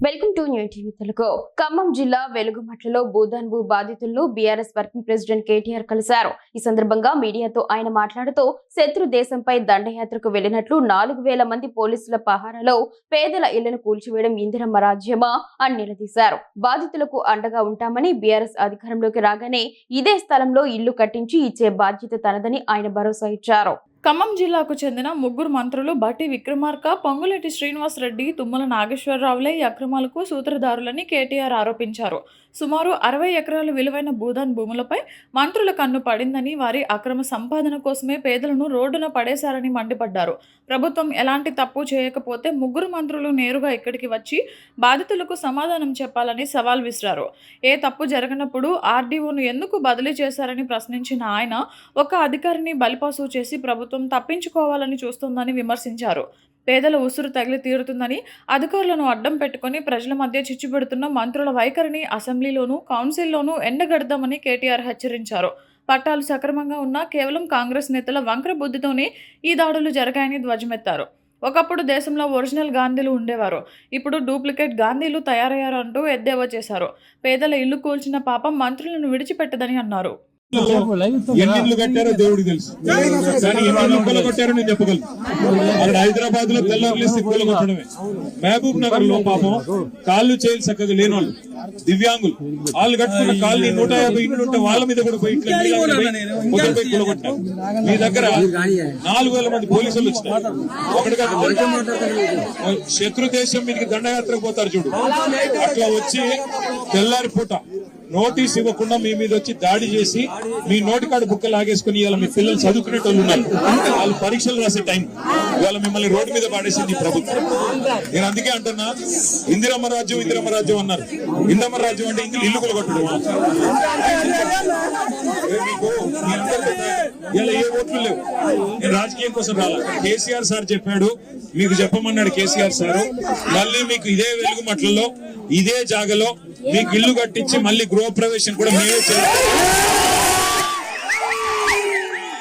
Welcome to new TV Telugu. Khammam జిల్లా వెలుగుమట్లలో భూదాన్భూ బాధితులను BRS working president KTR కలిశారు. ఈ సందర్భంగా మీడియాతో ఆయన మాట్లాడుతూ శత్రు దేశంపై దండయాత్రకు వెళ్లినట్లు 4000 మంది పోలీసుల పహారాలో పేదల ఇళ్లను కూల్చివేయడం ఇందిరమ్మ రాజ్యమా అని నిలదీశారు. బాధితులకు అండగా ఉంటామని, బీఆర్ఎస్ అధికారంలోకి రాగానే ఇదే స్థలంలో ఇల్లు కట్టించి ఇచ్చే బాధ్యత తనదని ఆయన భరోసా ఇచ్చారు. ఖమ్మం జిల్లాకు చెందిన ముగ్గురు మంత్రులు బట్టి విక్రమార్క, పొంగులేటి శ్రీనివాస్ రెడ్డి, తుమ్మల నాగేశ్వరరావులే ఈ అక్రమాలకు సూత్రధారులని కేటీఆర్ ఆరోపించారు. సుమారు 60 ఎకరాల విలువైన భూదాన్ భూములపై మంత్రుల కన్ను పడిందని, వారి అక్రమ సంపాదన కోసమే పేదలను రోడ్డున పడేశారని మండిపడ్డారు. ప్రభుత్వం ఎలాంటి తప్పు చేయకపోతే ముగ్గురు మంత్రులు నేరుగా ఇక్కడికి వచ్చి బాధితులకు సమాధానం చెప్పాలని సవాల్ విసిరారు. ఏ తప్పు జరగనప్పుడు ఆర్డీఓను ఎందుకు బదిలీ చేశారని ప్రశ్నించిన ఆయన, ఒక అధికారిని బలిపాసు చేసి ప్రభుత్వం తప్పించుకోవాలని చూస్తోందని విమర్శించారు. పేదల ఉసురు తగిలి తీరుతుందని అధికారులను అడ్డం పెట్టుకుని ప్రజల మధ్య చిచ్చుపెడుతున్న మంత్రుల వైఖరిని అసెంబ్లీలోనూ కౌన్సిల్లోనూ ఎండగడదామని కేటీఆర్ హెచ్చరించారు. పట్టాలు సక్రమంగా ఉన్నా కేవలం కాంగ్రెస్ నేతల వంకర బుద్ధితోనే ఈ దాడులు జరిగాయని ధ్వజమెత్తారు. ఒకప్పుడు దేశంలో ఒరిజినల్ గాంధీలు ఉండేవారు, ఇప్పుడు డూప్లికేట్ గాంధీలు తయారయ్యారు అంటూ ఎద్దేవా చేశారు. పేదల ఇల్లు కూల్చిన పాపం మంత్రులను విడిచిపెట్టదని అన్నారు. ఎన్నిళ్ళు కట్టారో దేవుడికి తెలుసు, కానీ ఎన్ని కొట్టారో నేను చెప్పగలను. అక్కడ హైదరాబాద్ లో తెల్లర్లేసి కొట్టడమే. మహబూబ్ నగర్ లో పాపం కాళ్ళు చేయాలి చక్కగా లేని వాళ్ళు, దివ్యాంగులు, వాళ్ళు కట్టుకున్న కాళ్ళు 150 ఇండ్లు ఉంటే వాళ్ళ మీద కూడా పోయి ఇట్లా కొట్టారు. మీ దగ్గర 4000 మంది పోలీసులు వచ్చినారు. ఒకటిగా శత్రు దేశం మీదకి దండయాత్రకు పోతారు చూడు, అట్లా వచ్చి తెల్లారి పూట నోటీస్ ఇవ్వకుండా మీ మీద వచ్చి దాడి చేసి మీ నోటికాడు బుక్క లాగేసుకుని ఇవాళ మీ పిల్లలు చదువుకునేటోళ్ళు ఉన్నారు. వాళ్ళు పరీక్షలు రాసే టైం ఇవాళ మిమ్మల్ని రోడ్డు మీద పాడేసింది ప్రభుత్వం. నేను అందుకే అంటున్నా, ఇందిరమ్మ రాజ్యం అన్నారు. ఇందిరమ్మ రాజ్యం అంటే ఇల్లు కొట్టడం. మీకు ఇలా ఏ ఓట్లు లేవు. నేను రాజకీయం కోసం రాలా. కేసీఆర్ సార్ చెప్పాడు, మీకు చెప్పమన్నాడు కేసీఆర్ సార్. మళ్ళీ మీకు ఇదే వెలుగుమట్లలో ఇదే జాగలో మీకు ఇల్లు కట్టించి మళ్ళీ గృహప్రవేశం కూడా మేమే చేయాలి.